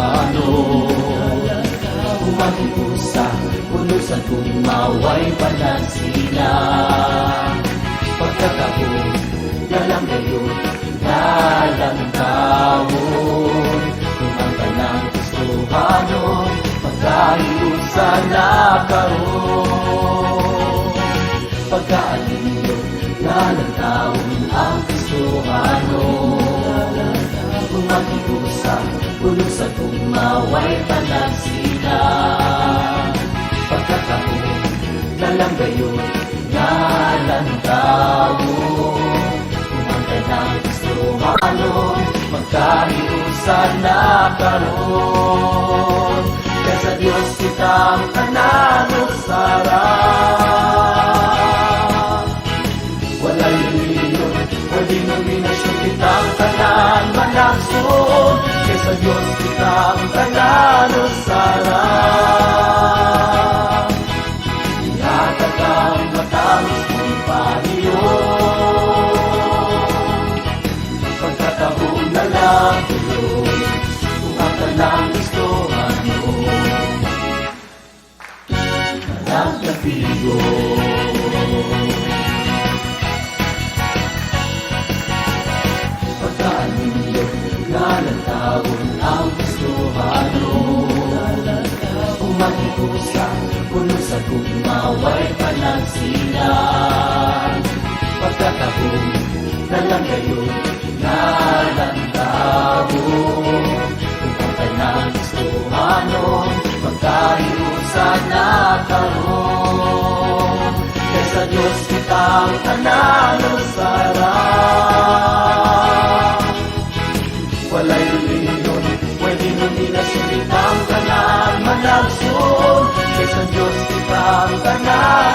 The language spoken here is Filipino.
Kristohanon. Umakipusa, punusan kung maway panansila. Pagkakahon, dalang gayon, dalang taon. Kung ang tanang Kristohanon, magkahiusan na karon. Pagkaalinyon, dalang taon ang Kristohanon. Umakipusa, punusan kung maway panansila. Pagkakahon, dalang gayon, dalang taon. Kung ang tanang Kristohanon, magkahiusan na karon. Kaya sa Diyos kitang tanan usarang. Walay reliyon o denominasyon kitang tanan managson. Kaya sa Diyos kitang tanan usarang. Ihatag ang matangos mong pahiyon. Pagkatahon na lang tulong kung ang tanang Kristohanon. Nagkapigo. Pagkaalinyon, dalang taon ang Kristohanon. Umakipusa, punusan kung maway panansila. Pagkakahon, dalang gayon, dalang taon. Kung ang tanang Kristohanon, magkahiusan na karon. Kaya sa Diyos kitang tanan usarang. Walay reliyon, pwede nominasyon kitang tanan managson. Kaya sa Diyos kitang tanan